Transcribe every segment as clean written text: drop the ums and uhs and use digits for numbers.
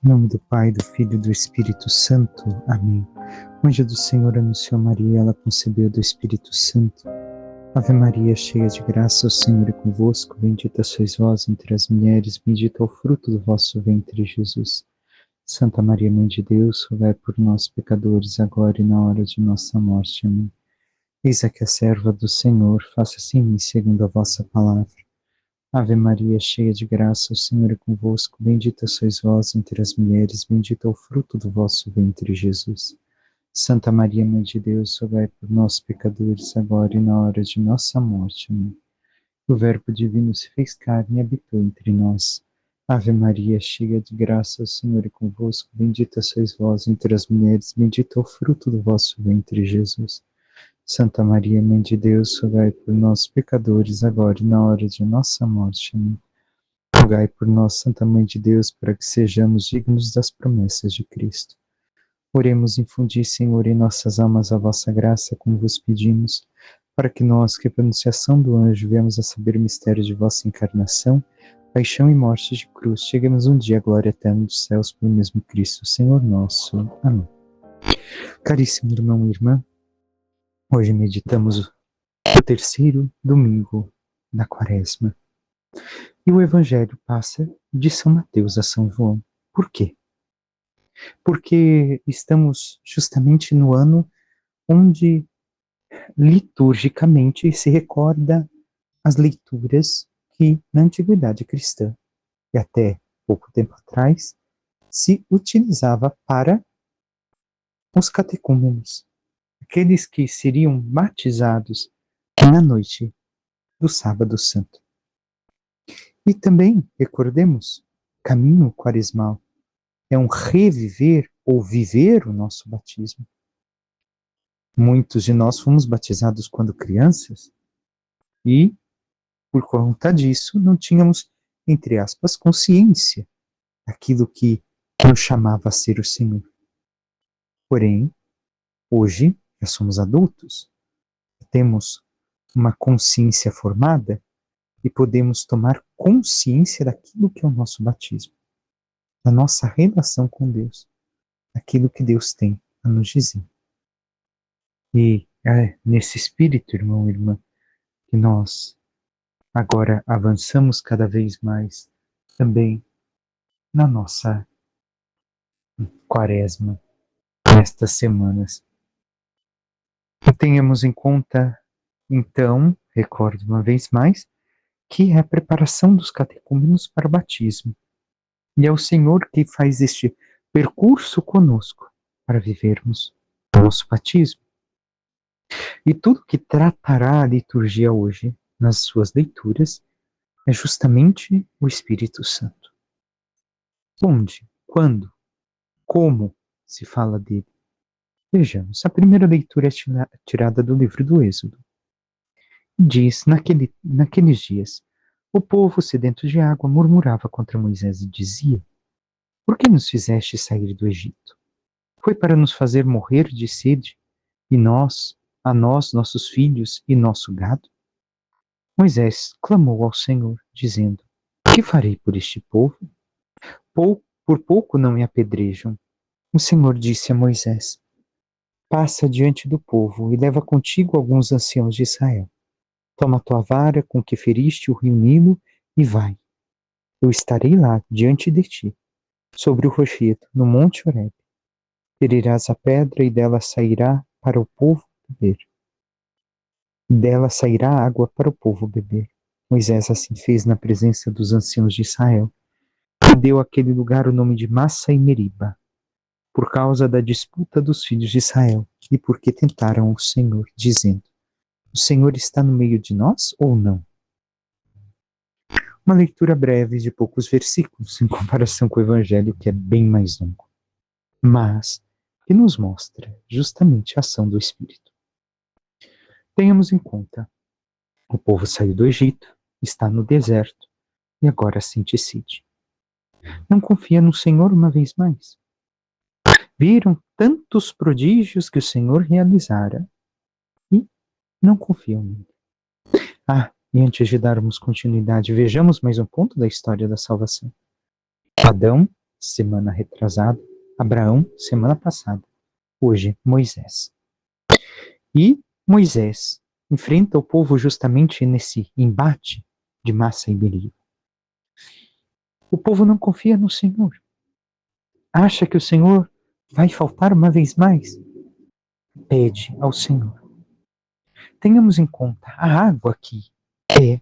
Em nome do Pai, do Filho e do Espírito Santo. Amém. O anjo do Senhor anunciou a Maria, ela concebeu do Espírito Santo. Ave Maria, cheia de graça, o Senhor é convosco. Bendita sois vós entre as mulheres, bendito é o fruto do vosso ventre, Jesus. Santa Maria, Mãe de Deus, rogai por nós, pecadores, agora e na hora de nossa morte. Amém. Eis aqui a serva do Senhor, faça-se em mim segundo a vossa palavra. Ave Maria, cheia de graça, o Senhor é convosco. Bendita sois vós entre as mulheres, bendito é o fruto do vosso ventre, Jesus. Santa Maria, Mãe de Deus, rogai por nós, pecadores, agora e na hora de nossa morte. Amém. O Verbo divino se fez carne e habitou entre nós. Ave Maria, cheia de graça, o Senhor é convosco. Bendita sois vós entre as mulheres, bendito é o fruto do vosso ventre, Jesus. Santa Maria, Mãe de Deus, rogai por nós, pecadores, agora e na hora de nossa morte. Amém. Rogai por nós, Santa Mãe de Deus, para que sejamos dignos das promessas de Cristo. Oremos, infundi, Senhor, em nossas almas a vossa graça, como vos pedimos, para que nós, que pela anunciação do anjo viemos a saber o mistério de vossa encarnação, paixão e morte de cruz, cheguemos um dia à glória eterna dos céus pelo mesmo Cristo, Senhor nosso. Amém. Caríssimo irmão e irmã, hoje meditamos o terceiro domingo da Quaresma. E o Evangelho passa de São Mateus a São João. Por quê? Porque estamos justamente no ano onde liturgicamente se recorda as leituras que na antiguidade cristã, e até pouco tempo atrás, se utilizava para os catecúmenos, aqueles que seriam batizados na noite do Sábado Santo. E também, recordemos, caminho quaresmal é um reviver ou viver o nosso batismo. Muitos de nós fomos batizados quando crianças e, por conta disso, não tínhamos, entre aspas, consciência daquilo que nos chamava a ser o Senhor. Porém, hoje já somos adultos, temos uma consciência formada e podemos tomar consciência daquilo que é o nosso batismo, da nossa relação com Deus, daquilo que Deus tem a nos dizer. E é nesse espírito, irmão e irmã, que nós agora avançamos cada vez mais também na nossa Quaresma, nestas semanas. E tenhamos em conta, então, recordo uma vez mais, que é a preparação dos catecúmenos para o batismo. E é o Senhor que faz este percurso conosco para vivermos o nosso batismo. E tudo que tratará a liturgia hoje, nas suas leituras, é justamente o Espírito Santo. Onde, quando, como se fala dele? Vejamos, a primeira leitura é tirada do livro do Êxodo. Diz, naqueles dias, o povo, sedento de água, murmurava contra Moisés e dizia: por que nos fizeste sair do Egito? Foi para nos fazer morrer de sede, e a nós, nossos filhos e nosso gado? Moisés clamou ao Senhor, dizendo: que farei por este povo? Por pouco não me apedrejam. O Senhor disse a Moisés: passa diante do povo e leva contigo alguns anciãos de Israel. Toma tua vara com que feriste o rio Nilo e vai. Eu estarei lá diante de ti, sobre o rochedo, no monte Horebe. Ferirás a pedra e dela sairá para o povo beber. Dela sairá água para o povo beber. Moisés assim fez na presença dos anciãos de Israel, e deu àquele lugar o nome de Massa e Meriba, por causa da disputa dos filhos de Israel, e porque tentaram o Senhor, dizendo: o Senhor está no meio de nós ou não? Uma leitura breve de poucos versículos, em comparação com o Evangelho, que é bem mais longo, mas que nos mostra justamente a ação do Espírito. Tenhamos em conta, o povo saiu do Egito, está no deserto e agora sente sede. Não confia no Senhor uma vez mais. Viram tantos prodígios que o Senhor realizara e não confiam nele. E antes de darmos continuidade, vejamos mais um ponto da história da salvação. Adão semana retrasada, Abraão, semana passada, hoje Moisés. E Moisés enfrenta o povo justamente nesse embate de Massa e Beria. O povo não confia no Senhor. Acha que o Senhor vai faltar uma vez mais. Pede ao Senhor. Tenhamos em conta, a água aqui é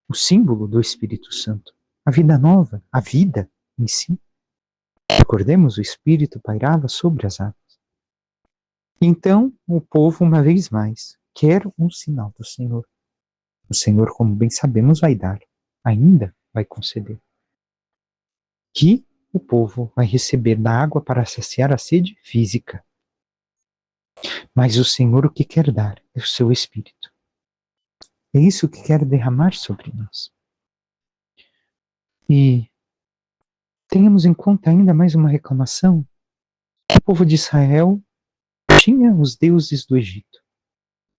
o símbolo do Espírito Santo. A vida nova, a vida em si. Recordemos, o Espírito pairava sobre as águas. Então, o povo, uma vez mais, quer um sinal do Senhor. O Senhor, como bem sabemos, vai dar, ainda vai conceder. Que o povo vai receber da água para saciar a sede física. Mas o Senhor o que quer dar é o seu Espírito. É isso que quer derramar sobre nós. E tenhamos em conta ainda mais uma reclamação. O povo de Israel tinha os deuses do Egito.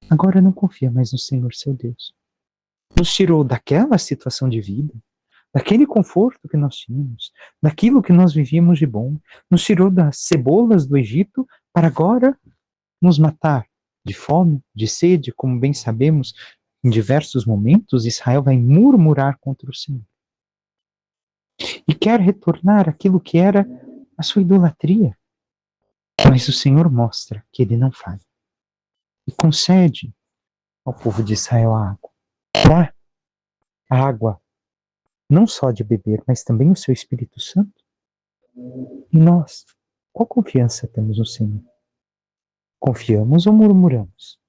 Agora não confia mais no Senhor, seu Deus. Nos tirou daquela situação de vida, daquele conforto que nós tínhamos, daquilo que nós vivíamos de bom, nos tirou das cebolas do Egito para agora nos matar de fome, de sede, como bem sabemos, em diversos momentos Israel vai murmurar contra o Senhor. E quer retornar aquilo que era a sua idolatria. Mas o Senhor mostra que ele não falha. E concede ao povo de Israel a água. Dá a água, não só de beber, mas também o seu Espírito Santo. E nós, qual confiança temos no Senhor? Confiamos ou murmuramos?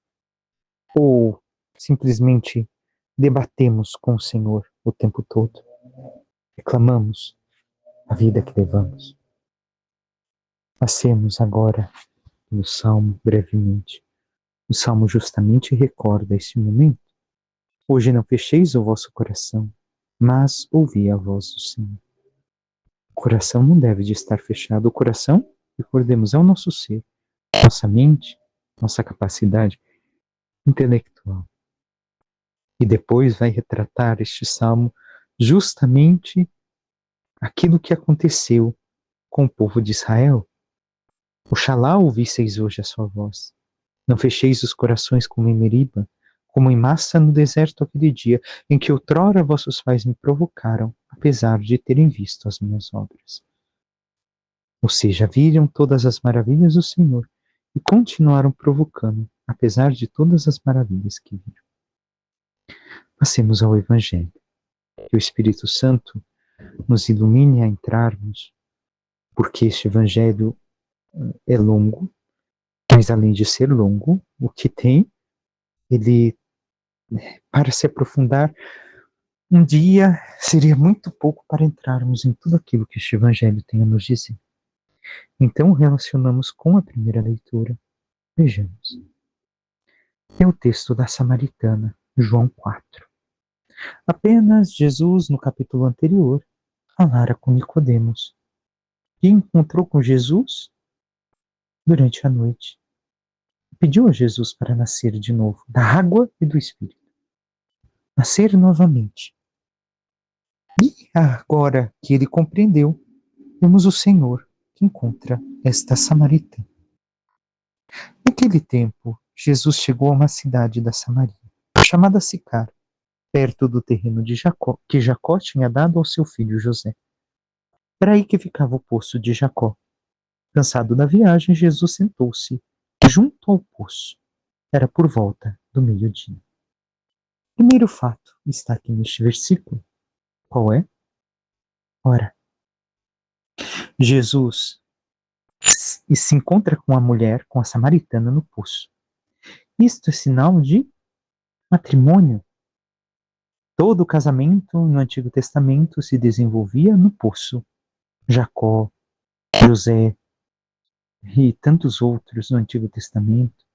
Ou simplesmente debatemos com o Senhor o tempo todo? Reclamamos a vida que levamos? Passemos agora no Salmo brevemente. O Salmo justamente recorda este momento. Hoje não fecheis o vosso coração, mas ouvi a voz do Senhor. O coração não deve de estar fechado. O coração, recordemos, é o nosso ser, nossa mente, nossa capacidade intelectual. E depois vai retratar este salmo justamente aquilo que aconteceu com o povo de Israel. Oxalá ouvisseis hoje a sua voz. Não fecheis os corações como em Meriba, como em Massa no deserto aquele dia, em que outrora vossos pais me provocaram, apesar de terem visto as minhas obras. Ou seja, viram todas as maravilhas do Senhor e continuaram provocando, apesar de todas as maravilhas que viram. Passemos ao Evangelho. Que o Espírito Santo nos ilumine a entrarmos, porque este Evangelho é longo, mas além de ser longo, o que tem, ele, para se aprofundar, um dia seria muito pouco para entrarmos em tudo aquilo que este Evangelho tem a nos dizer. Então, relacionamos com a primeira leitura. Vejamos. É o texto da Samaritana, João 4. Apenas Jesus, no capítulo anterior, falara com Nicodemos, que encontrou com Jesus durante a noite. Pediu a Jesus para nascer de novo, da água e do Espírito. Nascer novamente. E agora que ele compreendeu, vemos o Senhor que encontra esta samaritana. Naquele tempo, Jesus chegou a uma cidade da Samaria, chamada Sicar, perto do terreno de Jacó, que Jacó tinha dado ao seu filho José. Era aí que ficava o poço de Jacó. Cansado da viagem, Jesus sentou-se junto ao poço. Era por volta do meio-dia. O primeiro fato está aqui neste versículo. Qual é? Ora, Jesus se encontra com a mulher, com a samaritana no poço. Isto é sinal de matrimônio. Todo o casamento no Antigo Testamento se desenvolvia no poço. Jacó, José e tantos outros no Antigo Testamento.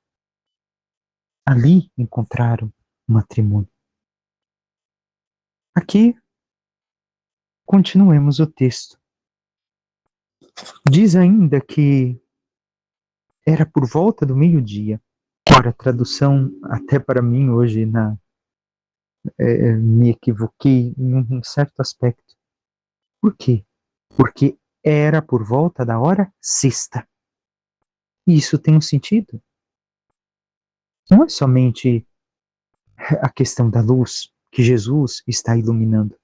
Ali encontraram o matrimônio. Aqui, continuemos o texto. Diz ainda que era por volta do meio-dia. Ora, a tradução, até para mim hoje, me equivoquei em um certo aspecto. Por quê? Porque Era por volta da hora sexta. E isso tem um sentido. Não é somente a questão da luz que Jesus está iluminando,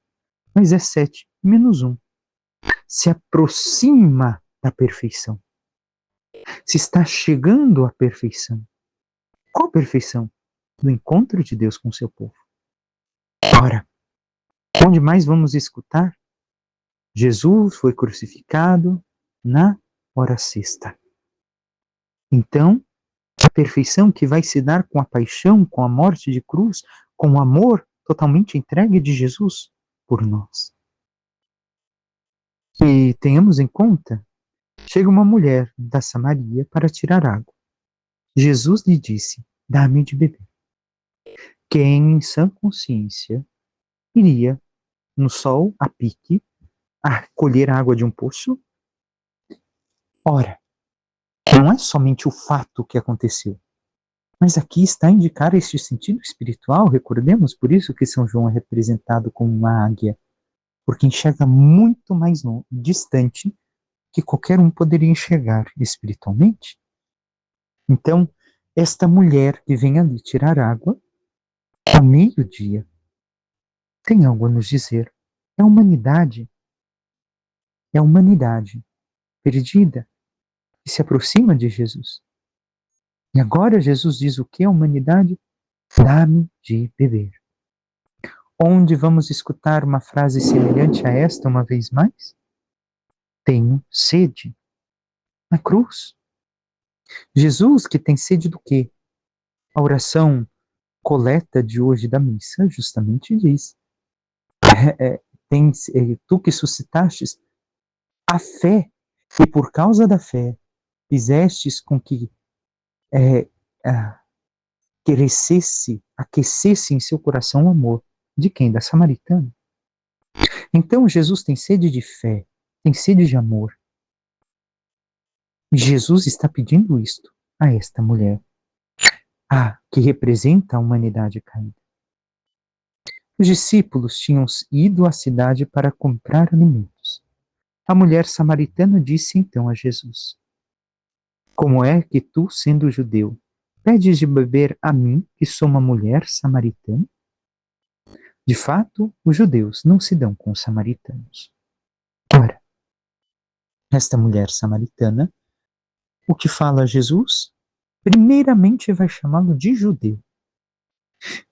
mas é 7 menos 1. Se aproxima da perfeição. Se está chegando à perfeição. Qual perfeição? Do encontro de Deus com o seu povo. Ora, onde mais vamos escutar? Jesus foi crucificado na hora sexta. Então, a perfeição que vai se dar com a paixão, com a morte de cruz, com o amor totalmente entregue de Jesus por nós. E tenhamos em conta, chega uma mulher da Samaria para tirar água. Jesus lhe disse, dá-me de beber. Quem, em sã consciência, iria no sol, a pique, a colher água de um poço? Ora, não é somente o fato que aconteceu, mas aqui está a indicar este sentido espiritual, recordemos, por isso que São João é representado como uma águia, porque enxerga muito mais distante que qualquer um poderia enxergar espiritualmente. Então, esta mulher que vem ali tirar água, ao meio-dia, tem algo a nos dizer. É a humanidade perdida, que se aproxima de Jesus. E agora Jesus diz o que a humanidade? Dá-me de beber. Onde vamos escutar uma frase semelhante a esta uma vez mais? Tenho sede. Na cruz. Jesus, que tem sede do quê? A oração coleta de hoje da missa justamente diz. Tu que suscitastes a fé, e por causa da fé fizestes com que crescesse, aquecesse em seu coração o amor. De quem? Da samaritana. Então Jesus tem sede de fé, tem sede de amor. E Jesus está pedindo isto a esta mulher, que representa a humanidade caída. Os discípulos tinham ido à cidade para comprar alimentos. A mulher samaritana disse então a Jesus: Como é que tu, sendo judeu, pedes de beber a mim, que sou uma mulher samaritana? De fato, os judeus não se dão com os samaritanos. Ora, esta mulher samaritana, o que fala Jesus? Primeiramente vai chamá-lo de judeu.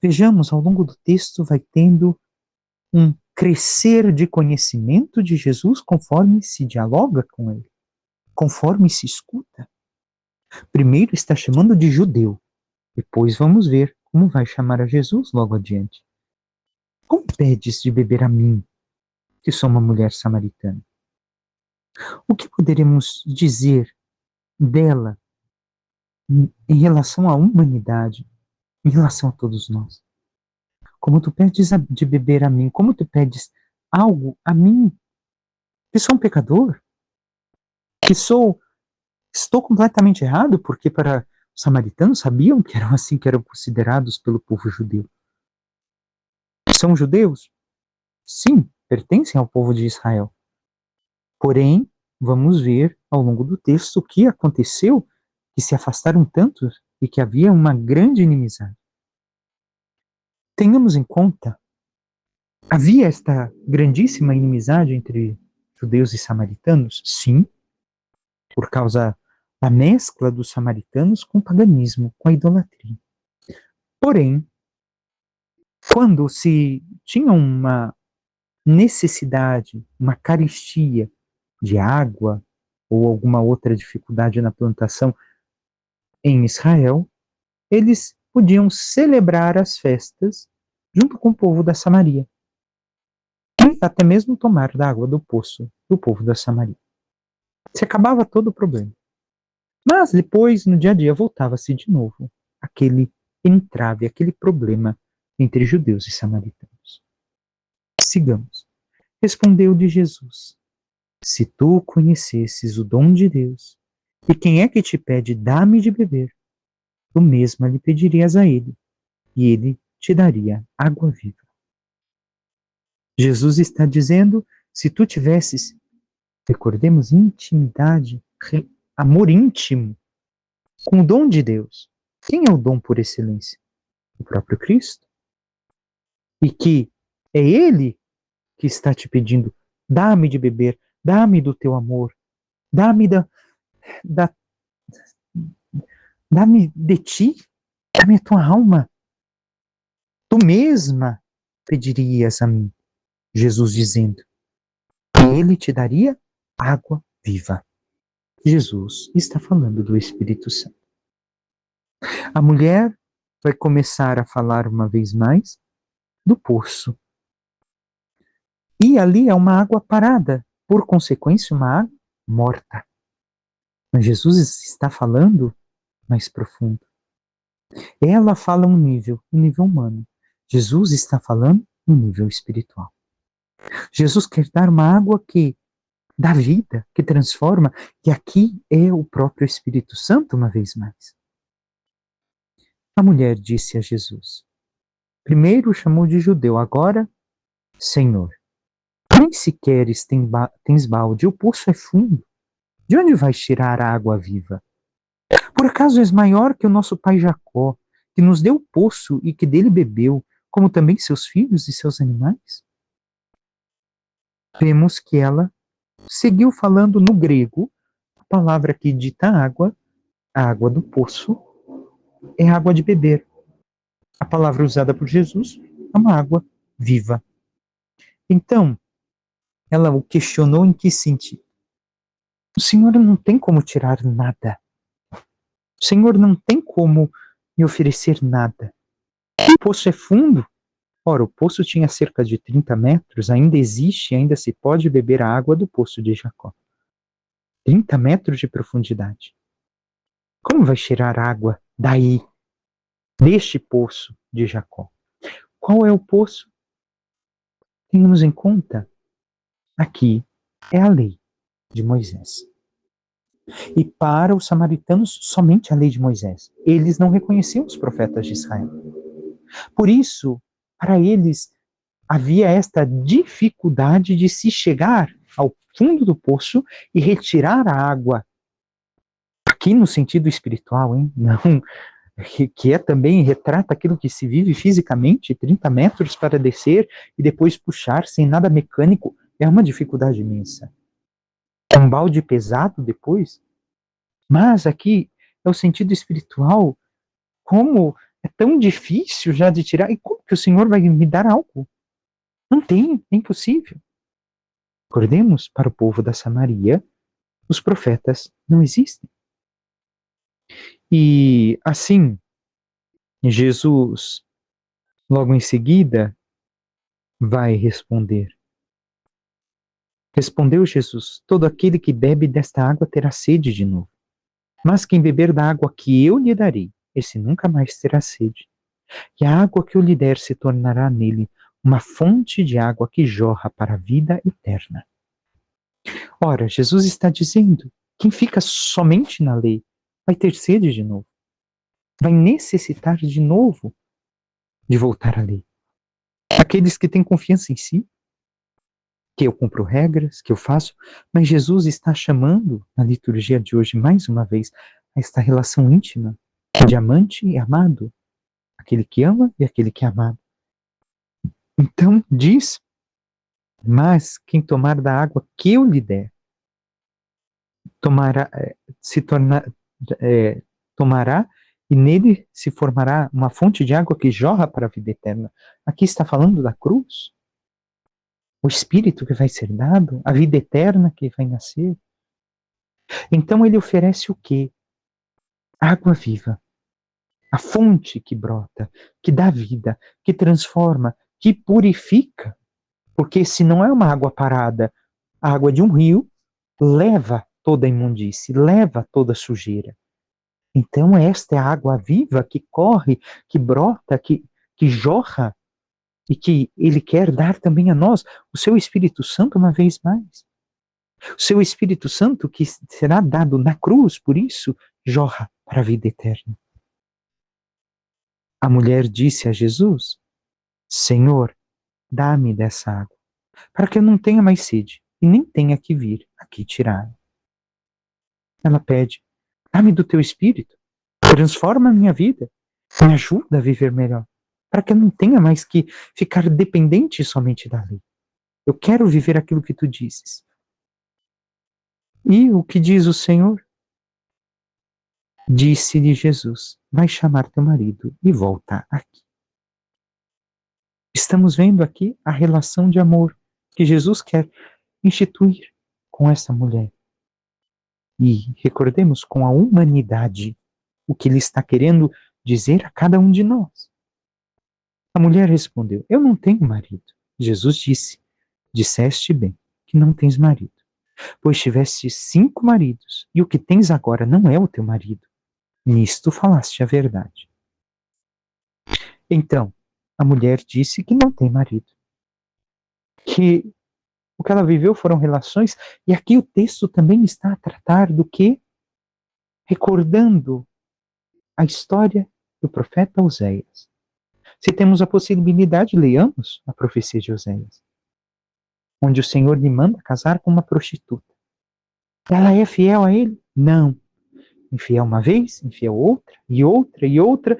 Vejamos, ao longo do texto vai tendo um crescer de conhecimento de Jesus conforme se dialoga com ele, conforme se escuta. Primeiro está chamando de judeu, depois vamos ver como vai chamar a Jesus logo adiante. Como pedes de beber a mim, que sou uma mulher samaritana? O que poderemos dizer dela em relação à humanidade, em relação a todos nós? Como tu pedes de beber a mim, como tu pedes algo a mim, que sou um pecador, que estou completamente errado, porque para os samaritanos sabiam que eram assim que eram considerados pelo povo judeu. São judeus? Sim, pertencem ao povo de Israel. Porém, vamos ver ao longo do texto o que aconteceu, que se afastaram tanto e que havia uma grande inimizade. Tenhamos em conta, havia esta grandíssima inimizade entre judeus e samaritanos? Sim, por causa da mescla dos samaritanos com o paganismo, com a idolatria. Porém, quando se tinha uma necessidade, uma carestia de água ou alguma outra dificuldade na plantação em Israel, eles podiam celebrar as festas junto com o povo da Samaria e até mesmo tomar da água do poço do povo da Samaria. Se acabava todo o problema. Mas depois, no dia a dia, voltava-se de novo aquele entrave, aquele problema entre judeus e samaritanos. Sigamos. Respondeu-lhe Jesus: Se tu conhecesses o dom de Deus, e quem é que te pede, dá-me de beber, tu mesma lhe pedirias a ele, e ele te daria água viva. Jesus está dizendo, se tu tivesses Recordemos intimidade, amor íntimo com o dom de Deus. Quem é o dom por excelência? O próprio Cristo. E que é Ele que está te pedindo, dá-me de beber, dá-me do teu amor, dá-me da, dá-me de ti, dá-me a tua alma. Tu mesma pedirias a mim, Jesus dizendo, e Ele te daria água viva. Jesus está falando do Espírito Santo. A mulher vai começar a falar uma vez mais do poço. E ali é uma água parada, por consequência, uma água morta. Mas Jesus está falando mais profundo. Ela fala um nível humano. Jesus está falando um nível espiritual. Jesus quer dar uma água que dá vida, que transforma, e aqui é o próprio Espírito Santo uma vez mais. A mulher disse a Jesus, primeiro chamou de judeu, agora, Senhor, nem sequer tens balde, o poço é fundo. De onde vais tirar a água viva? Por acaso és maior que o nosso pai Jacó, que nos deu o poço e que dele bebeu, como também seus filhos e seus animais? Vemos que ela seguiu falando no grego, a palavra que dita água, a água do poço, é água de beber. A palavra usada por Jesus é uma água viva. Então, ela o questionou em que sentido? O Senhor não tem como tirar nada. O Senhor não tem como me oferecer nada. O poço é fundo. Ora, o poço tinha cerca de 30 metros, ainda existe, ainda se pode beber a água do poço de Jacó. 30 metros de profundidade. Como vai tirar água daí, deste poço de Jacó? Qual é o poço? Tenhamos em conta, aqui é a lei de Moisés. E para os samaritanos, somente a lei de Moisés. Eles não reconheciam os profetas de Israel. Por isso, para eles, havia esta dificuldade de se chegar ao fundo do poço e retirar a água. Aqui no sentido espiritual, hein? Não, que é também, retrata aquilo que se vive fisicamente, 30 metros para descer e depois puxar sem nada mecânico, é uma dificuldade imensa. É um balde pesado depois. Mas aqui é o sentido espiritual, como é tão difícil já de tirar, e como que o Senhor vai me dar algo? Não tem, é impossível. Recordemos, para o povo da Samaria, os profetas não existem. E assim, Jesus, logo em seguida, vai responder. Respondeu Jesus, todo aquele que bebe desta água terá sede de novo. Mas quem beber da água que eu lhe darei, esse nunca mais terá sede. E a água que eu lhe der se tornará nele uma fonte de água que jorra para a vida eterna. Ora, Jesus está dizendo, quem fica somente na lei vai ter sede de novo. Vai necessitar de novo de voltar à lei. Aqueles que têm confiança em si, que eu cumpro regras, que eu faço, mas Jesus está chamando na liturgia de hoje, mais uma vez, a esta relação íntima de amante e amado, aquele que ama e aquele que é amado. Então diz, mas quem tomar da água que eu lhe der, tomará, se tornar, tomará e nele se formará uma fonte de água que jorra para a vida eterna. Aqui está falando da cruz, o Espírito que vai ser dado, a vida eterna que vai nascer. Então ele oferece o quê? Água viva, a fonte que brota, que dá vida, que transforma, que purifica. Porque se não é uma água parada, a água de um rio leva toda a imundície, leva toda a sujeira. Então esta é a água viva que corre, que brota, que jorra e que ele quer dar também a nós, o seu Espírito Santo uma vez mais. O seu Espírito Santo que será dado na cruz, por isso, jorra para a vida eterna. A mulher disse a Jesus, Senhor, dá-me dessa água, para que eu não tenha mais sede, e nem tenha que vir aqui tirar. Ela pede: dá-me do teu espírito, transforma a minha vida, me ajuda a viver melhor, para que eu não tenha mais que ficar dependente somente da lei. Eu quero viver aquilo que tu dizes. E o que diz o Senhor? Disse-lhe Jesus: vai chamar teu marido e volta aqui. Estamos vendo aqui a relação de amor que Jesus quer instituir com essa mulher. E recordemos com a humanidade o que ele está querendo dizer a cada um de nós. A mulher respondeu: eu não tenho marido. Jesus disse: disseste bem que não tens marido, pois tiveste 5 maridos, e o que tens agora não é o teu marido. Nisto falaste a verdade. Então, a mulher disse que não tem marido, que o que ela viveu foram relações, e aqui o texto também está a tratar do que? Recordando a história do profeta Oséias. Se temos a possibilidade, leamos a profecia de Oséias, onde o Senhor lhe manda casar com uma prostituta. Ela é fiel a ele? Não. Infiel uma vez, infiel outra, e outra, e outra.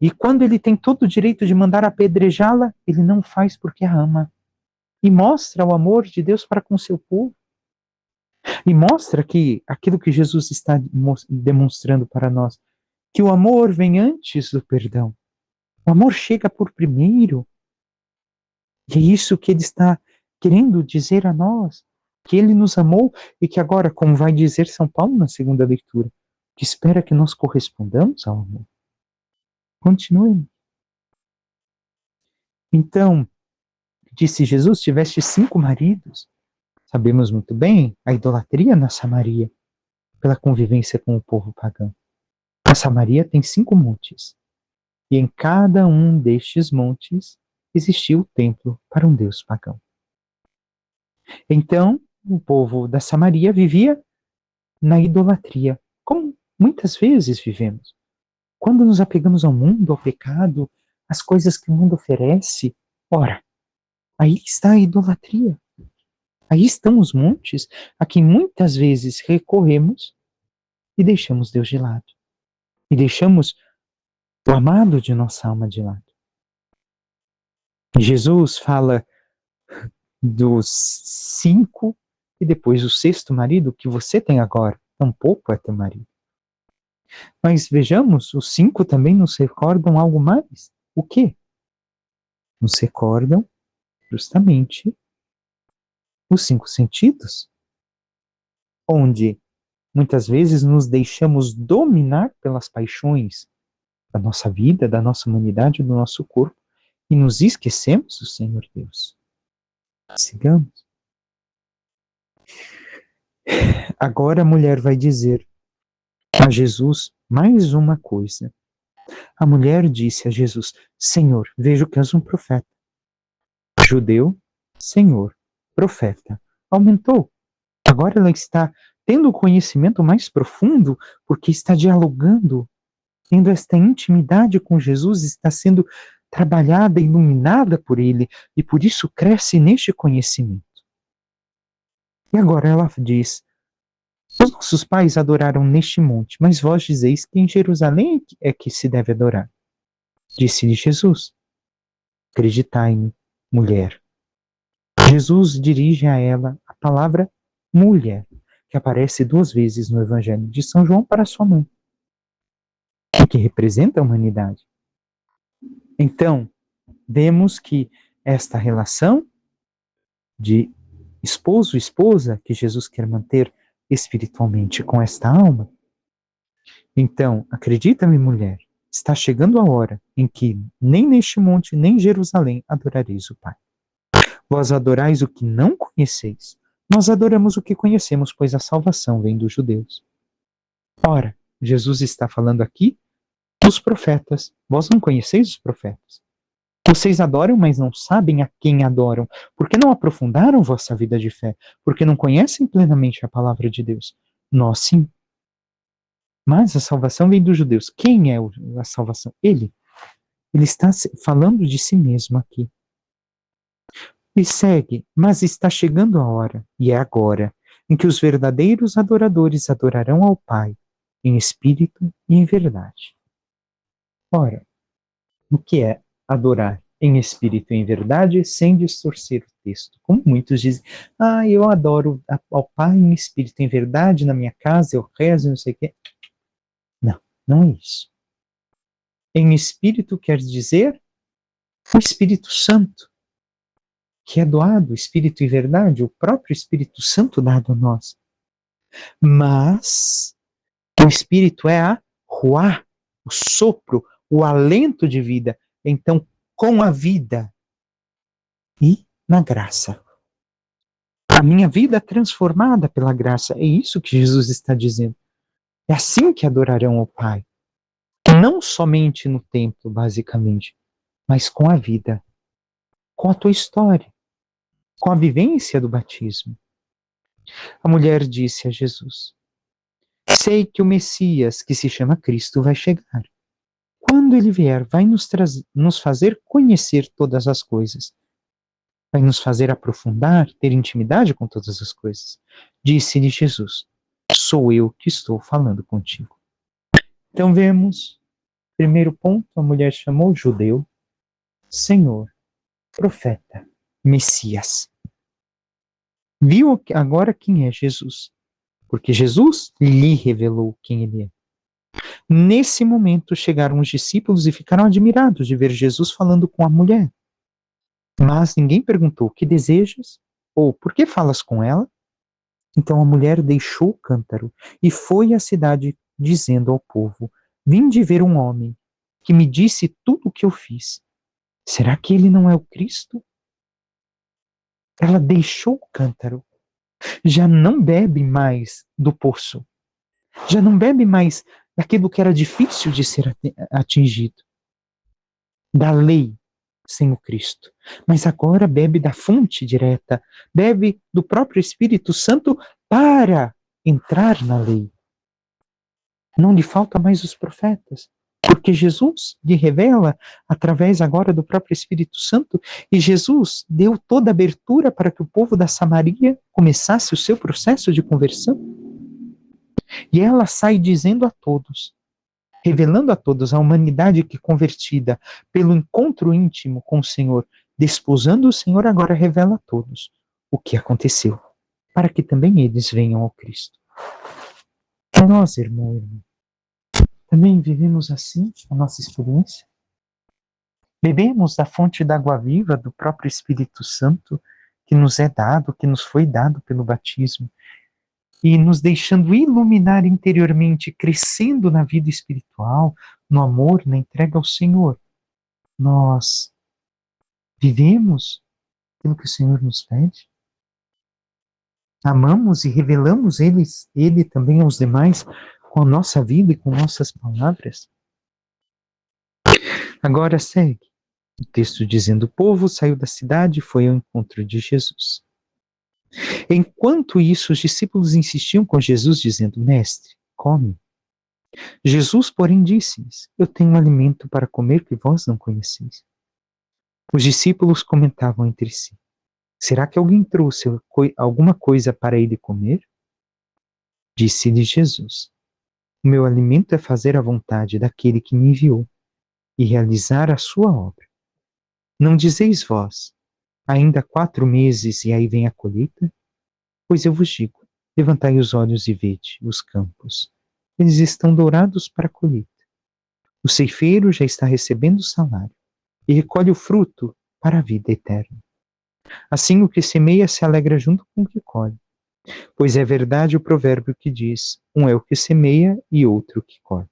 E quando ele tem todo o direito de mandar apedrejá-la, ele não faz porque a ama. E mostra o amor de Deus para com seu povo. E mostra que aquilo que Jesus está demonstrando para nós, que o amor vem antes do perdão. O amor chega por primeiro. E é isso que ele está querendo dizer a nós, que ele nos amou e que agora, como vai dizer São Paulo na segunda leitura, que espera que nós correspondamos ao amor. Continuemos. Então, disse Jesus, tiveste 5 maridos. Sabemos muito bem a idolatria na Samaria, pela convivência com o povo pagão. A Samaria tem 5 montes, e em cada um destes montes existia o templo para um deus pagão. Então, o povo da Samaria vivia na idolatria, como muitas vezes vivemos. Quando nos apegamos ao mundo, ao pecado, às coisas que o mundo oferece, ora, aí está a idolatria. Aí estão os montes a quem muitas vezes recorremos e deixamos Deus de lado. E deixamos o amado de nossa alma de lado. Jesus fala dos 5 e depois o 6º marido que você tem agora. Tampouco é teu marido. Mas vejamos, os 5 também nos recordam algo mais. O quê? Nos recordam justamente os 5 sentidos, onde muitas vezes nos deixamos dominar pelas paixões da nossa vida, da nossa humanidade, do nosso corpo, e nos esquecemos do Senhor Deus. Sigamos. Agora a mulher vai dizer a Jesus mais uma coisa. A mulher disse a Jesus: Senhor, vejo que és um profeta. Judeu, Senhor, profeta. Aumentou. Agora ela está tendo o conhecimento mais profundo, porque está dialogando, tendo esta intimidade com Jesus, está sendo trabalhada, iluminada por ele, e por isso cresce neste conhecimento. E agora ela diz: os nossos pais adoraram neste monte, mas vós dizeis que em Jerusalém é que se deve adorar. Disse-lhe Jesus: acreditai-me, mulher. Jesus dirige a ela a palavra mulher, que aparece 2 vezes no Evangelho de São João para sua mãe, e que representa a humanidade. Então, vemos que esta relação de esposo e esposa que Jesus quer manter espiritualmente com esta alma. Então, acredita-me, mulher, está chegando a hora em que nem neste monte, nem em Jerusalém adorareis o Pai. Vós adorais o que não conheceis. Nós adoramos o que conhecemos, pois a salvação vem dos judeus. Ora, Jesus está falando aqui dos profetas. Vós não conheceis os profetas. Vocês adoram, mas não sabem a quem adoram, porque não aprofundaram vossa vida de fé, porque não conhecem plenamente a palavra de Deus. Nós sim. Mas a salvação vem dos judeus. Quem é a salvação? Ele. Ele está falando de si mesmo aqui. E segue, mas está chegando a hora, e é agora, em que os verdadeiros adoradores adorarão ao Pai, em espírito e em verdade. Ora, o que é adorar em espírito e em verdade, sem distorcer o texto? Como muitos dizem, eu adoro ao Pai em espírito e em verdade, na minha casa eu rezo, não sei o quê. Não, não é isso. Em espírito quer dizer o Espírito Santo, que é doado, Espírito e verdade, o próprio Espírito Santo dado a nós. Mas o Espírito é a ruá, o sopro, o alento de vida. Então, com a vida e na graça. A minha vida é transformada pela graça. É isso que Jesus está dizendo. É assim que adorarão o Pai. Não somente no templo, basicamente, mas com a vida, com a tua história, com a vivência do batismo. A mulher disse a Jesus: sei que o Messias, que se chama Cristo, vai chegar. Quando ele vier, vai nos fazer conhecer todas as coisas. Vai nos fazer aprofundar, ter intimidade com todas as coisas. Disse-lhe Jesus: sou eu que estou falando contigo. Então vemos, primeiro ponto, a mulher chamou judeu, Senhor, profeta, Messias. Viu agora quem é Jesus, porque Jesus lhe revelou quem ele é. Nesse momento chegaram os discípulos e ficaram admirados de ver Jesus falando com a mulher. Mas ninguém perguntou: o que desejas? Ou por que falas com ela? Então a mulher deixou o cântaro e foi à cidade dizendo ao povo: vinde ver um homem que me disse tudo o que eu fiz. Será que ele não é o Cristo? Ela deixou o cântaro, já não bebe mais do poço, já não bebe mais daquilo que era difícil de ser atingido, da lei sem o Cristo. Mas agora bebe da fonte direta, bebe do próprio Espírito Santo para entrar na lei. Não lhe falta mais os profetas, porque Jesus lhe revela através agora do próprio Espírito Santo, e Jesus deu toda a abertura para que o povo da Samaria começasse o seu processo de conversão. E ela sai dizendo a todos, revelando a todos a humanidade que convertida pelo encontro íntimo com o Senhor, desposando o Senhor, agora revela a todos o que aconteceu, para que também eles venham ao Cristo. E nós, irmão, também vivemos assim a nossa experiência? Bebemos da fonte da água viva do próprio Espírito Santo que nos é dado, que nos foi dado pelo batismo, e nos deixando iluminar interiormente, crescendo na vida espiritual, no amor, na entrega ao Senhor. Nós vivemos aquilo que o Senhor nos pede? Amamos e revelamos Ele também aos demais com a nossa vida e com nossas palavras? Agora segue o texto dizendo: o povo saiu da cidade e foi ao encontro de Jesus. Enquanto isso, os discípulos insistiam com Jesus, dizendo: mestre, come. Jesus, porém, disse-lhes: eu tenho um alimento para comer que vós não conheceis. Os discípulos comentavam entre si: será que alguém trouxe alguma coisa para ele comer? Disse-lhe Jesus: o meu alimento é fazer a vontade daquele que me enviou e realizar a sua obra. Não dizeis vós: ainda 4 meses e aí vem a colheita? Pois eu vos digo: levantai os olhos e vede os campos. Eles estão dourados para a colheita. O ceifeiro já está recebendo o salário e recolhe o fruto para a vida eterna. Assim o que semeia se alegra junto com o que colhe. Pois é verdade o provérbio que diz: um é o que semeia e outro o que colhe.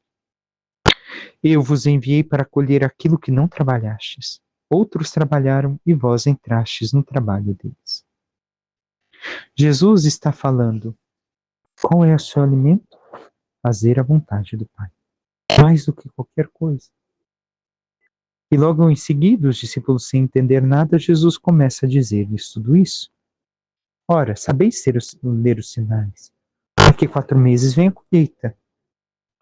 Eu vos enviei para colher aquilo que não trabalhastes. Outros trabalharam e vós entrastes no trabalho deles. Jesus está falando: qual é o seu alimento? Fazer a vontade do Pai. Mais do que qualquer coisa. E logo em seguida, os discípulos, sem entender nada, Jesus começa a dizer-lhes tudo isso. Ora, sabeis ler os sinais. Daqui 4 meses vem a colheita.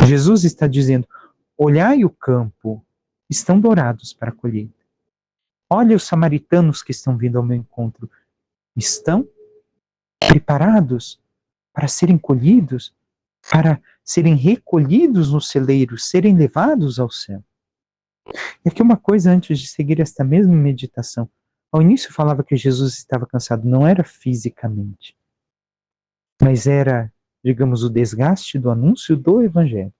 Jesus está dizendo: olhai o campo, estão dourados para a colheita. Olha os samaritanos que estão vindo ao meu encontro. Estão preparados para serem colhidos, para serem recolhidos no celeiro, serem levados ao céu. E aqui uma coisa antes de seguir esta mesma meditação. Ao início falava que Jesus estava cansado, não era fisicamente, mas era, digamos, o desgaste do anúncio do Evangelho.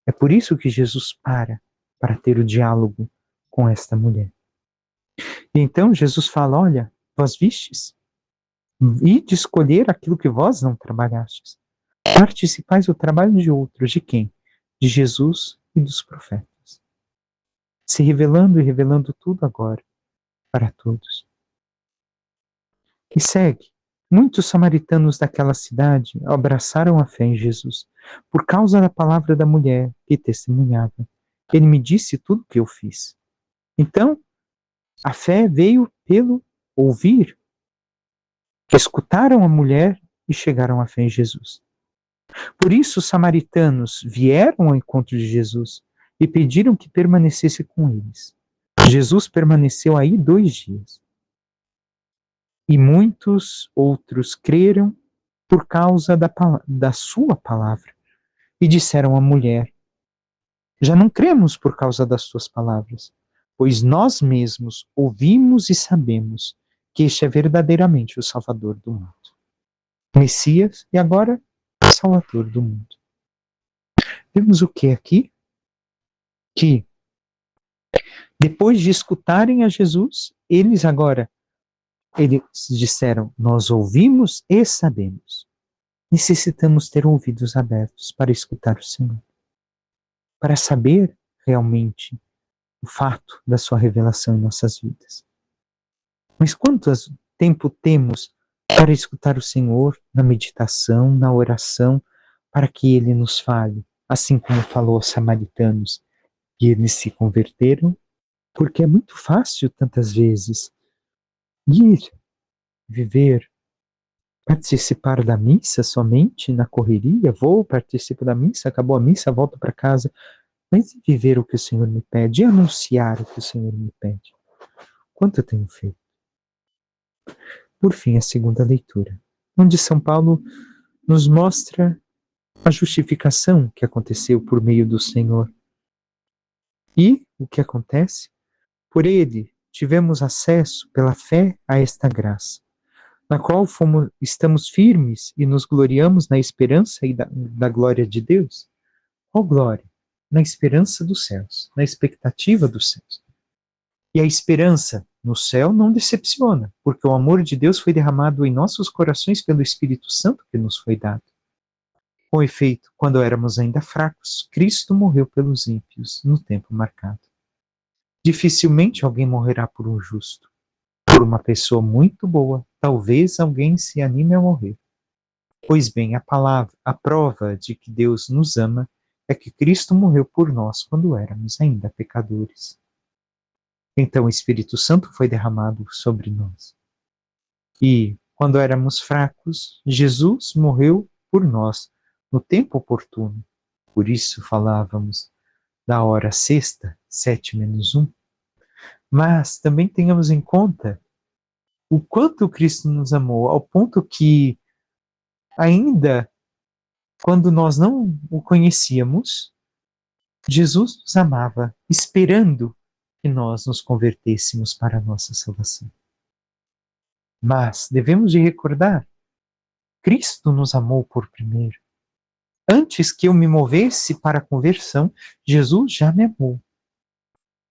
É por isso que Jesus para ter o diálogo com esta mulher. E então Jesus fala, olha, vós vistes? E de escolher aquilo que vós não trabalhastes. Participais do trabalho de outros, de quem? De Jesus e dos profetas. Se revelando e revelando tudo agora para todos. E segue. Muitos samaritanos daquela cidade abraçaram a fé em Jesus, por causa da palavra da mulher que testemunhava. Ele me disse tudo o que eu fiz. Então, a fé veio pelo ouvir. Escutaram a mulher e chegaram à fé em Jesus. Por isso, os samaritanos vieram ao encontro de Jesus e pediram que permanecesse com eles. Jesus permaneceu aí 2 dias. E muitos outros creram por causa da sua palavra. E disseram à mulher, já não cremos por causa das suas palavras, pois nós mesmos ouvimos e sabemos que este é verdadeiramente o Salvador do mundo. Messias e agora Salvador do mundo. Vemos o que aqui? Que depois de escutarem a Jesus, eles disseram, nós ouvimos e sabemos. Necessitamos ter ouvidos abertos para escutar o Senhor, para saber realmente o fato da sua revelação em nossas vidas. Mas quanto tempo temos para escutar o Senhor na meditação, na oração, para que Ele nos fale, assim como falou aos samaritanos, e eles se converteram? Porque é muito fácil, tantas vezes, ir, viver, participar da missa somente na correria, vou, participo da missa, acabou a missa, volto para casa, mas viver o que o Senhor me pede, e anunciar o que o Senhor me pede. Quanto eu tenho feito? Por fim, a segunda leitura, onde São Paulo nos mostra a justificação que aconteceu por meio do Senhor. E o que acontece? Por ele tivemos acesso pela fé a esta graça, na qual estamos firmes e nos gloriamos na esperança e da glória de Deus. Qual glória? Na esperança dos céus, na expectativa dos céus. E a esperança no céu não decepciona, porque o amor de Deus foi derramado em nossos corações pelo Espírito Santo que nos foi dado. Com efeito, quando éramos ainda fracos, Cristo morreu pelos ímpios no tempo marcado. Dificilmente alguém morrerá por um justo. Por uma pessoa muito boa, talvez alguém se anime a morrer. Pois bem, a prova de que Deus nos ama é que Cristo morreu por nós quando éramos ainda pecadores. Então o Espírito Santo foi derramado sobre nós. E, quando éramos fracos, Jesus morreu por nós no tempo oportuno. Por isso falávamos da hora sexta, 7 menos 1. Mas também tenhamos em conta o quanto Cristo nos amou, ao ponto que, ainda quando nós não o conhecíamos, Jesus nos amava, esperando que nós nos convertêssemos para a nossa salvação. Mas devemos de recordar, Cristo nos amou por primeiro. Antes que eu me movesse para a conversão, Jesus já me amou.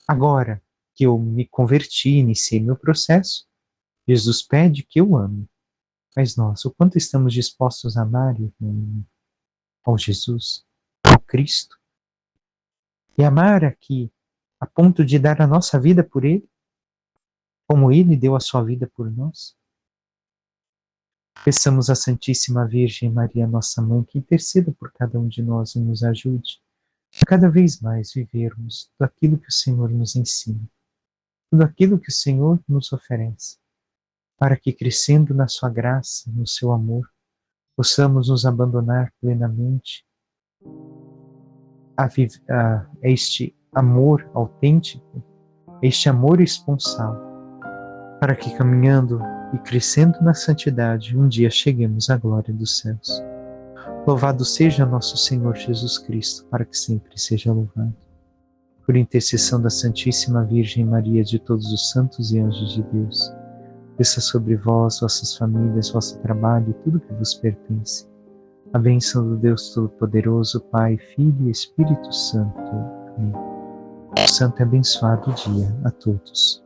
Agora que eu me converti, iniciei meu processo, Jesus pede que eu ame. Mas nós, o quanto estamos dispostos a amar ao Jesus, ao Cristo? E amar aqui, a ponto de dar a nossa vida por Ele, como Ele deu a sua vida por nós? Peçamos à Santíssima Virgem Maria, nossa Mãe, que interceda por cada um de nós e nos ajude a cada vez mais vivermos tudo aquilo que o Senhor nos ensina, tudo aquilo que o Senhor nos oferece, para que, crescendo na sua graça, no seu amor, possamos nos abandonar plenamente a este amor autêntico, este amor esponsal, para que caminhando e crescendo na santidade, um dia cheguemos à glória dos céus. Louvado seja nosso Senhor Jesus Cristo, para que sempre seja louvado. Por intercessão da Santíssima Virgem Maria, de todos os santos e anjos de Deus, desça sobre vós, vossas famílias, vosso trabalho e tudo que vos pertence. A bênção do Deus Todo-Poderoso, Pai, Filho e Espírito Santo. Amém. Um santo e abençoado dia a todos.